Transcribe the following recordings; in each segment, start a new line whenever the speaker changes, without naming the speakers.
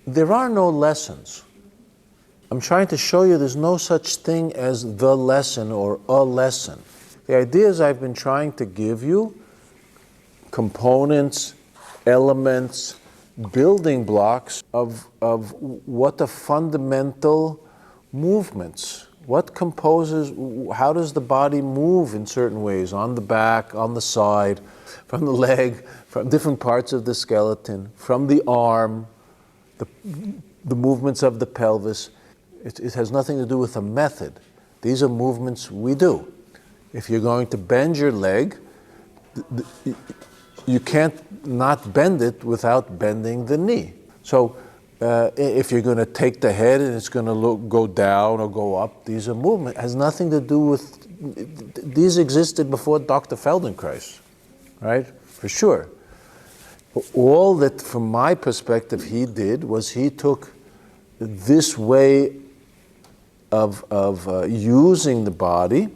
there are no lessons. I'm trying to show you there's no such thing as the lesson or a lesson. The ideas I've been trying to give you, components, elements, building blocks of what the fundamental movements, what composes, how does the body move in certain ways, on the back, on the side, from the leg, from different parts of the skeleton, from the arm, the movements of the pelvis. It has nothing to do with a method. These are movements we do. If you're going to bend your leg, you can't not bend it without bending the knee. So if you're going to take the head and it's going to go down or go up, these are movements. It has nothing to do with, these existed before Dr. Feldenkrais, right? For sure. All that, from my perspective, he did was he took this way of using the body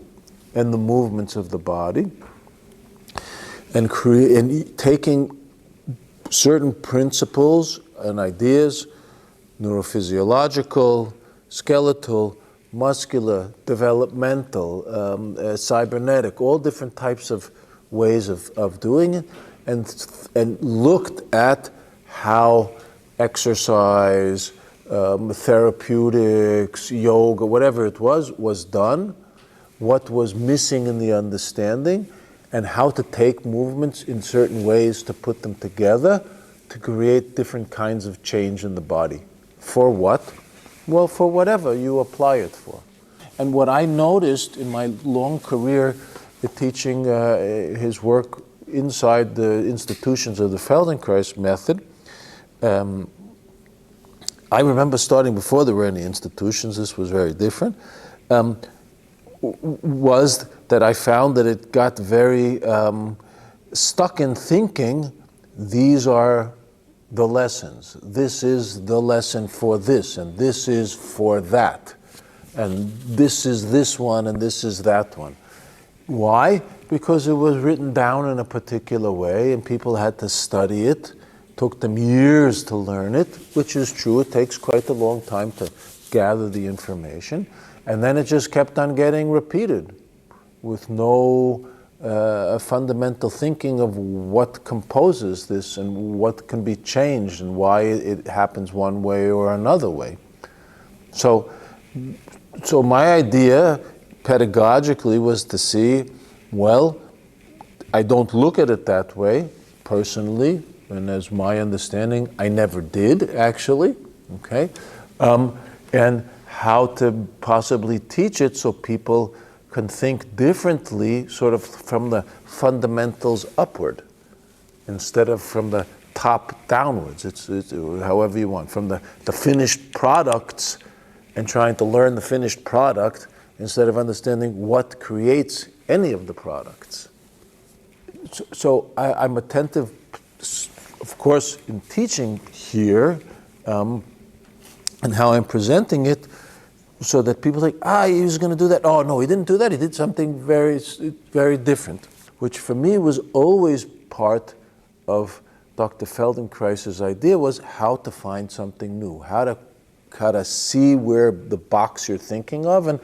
and the movements of the body and taking certain principles and ideas, neurophysiological, skeletal, muscular, developmental, cybernetic, all different types of ways of doing it, and looked at how exercise, therapeutics, yoga, whatever it was done, what was missing in the understanding, and how to take movements in certain ways to put them together to create different kinds of change in the body. For what? Well, for whatever you apply it for. And what I noticed in my long career teaching his work inside the institutions of the Feldenkrais method, I remember starting before there were any institutions, this was very different, was that I found that it got very stuck in thinking, these are the lessons. This is the lesson for this, and this is for that. And this is this one, and this is that one. Why? Because it was written down in a particular way, and people had to study it. Took them years to learn it, which is true. It takes quite a long time to gather the information. And then it just kept on getting repeated with no fundamental thinking of what composes this and what can be changed and why it happens one way or another way. So my idea pedagogically was to see, well, I don't look at it that way personally, and as my understanding, I never did actually, okay? And how to possibly teach it so people can think differently, sort of from the fundamentals upward, instead of from the top downwards. It's however you want, from the finished products and trying to learn the finished product instead of understanding what creates any of the products. So I'm attentive, of course, in teaching here and how I'm presenting it, so that people think, he was going to do that. Oh, no, he didn't do that. He did something very, very different, which for me was always part of Dr. Feldenkrais's idea, was how to find something new, how to see where the box you're thinking of and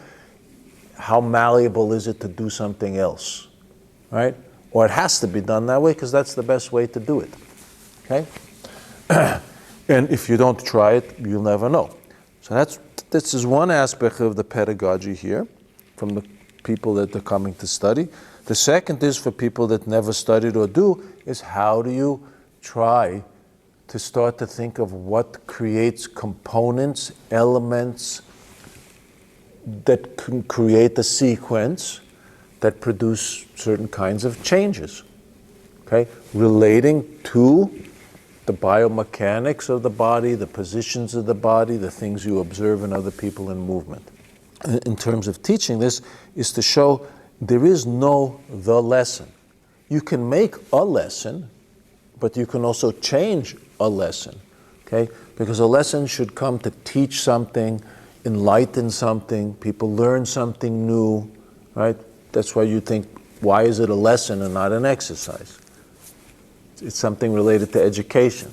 how malleable is it to do something else, right? Or it has to be done that way because that's the best way to do it, okay? And if you don't try it, you'll never know. So this is one aspect of the pedagogy here from the people that are coming to study. The second is for people that never studied or do, is how do you try to start to think of what creates components, elements that can create a sequence that produce certain kinds of changes, okay? Relating to the biomechanics of the body, the positions of the body, the things you observe in other people in movement. In terms of teaching this, is to show there is no the lesson. You can make a lesson, but you can also change a lesson, okay? Because a lesson should come to teach something, enlighten something, people learn something new, right? That's why you think, why is it a lesson and not an exercise? It's something related to education.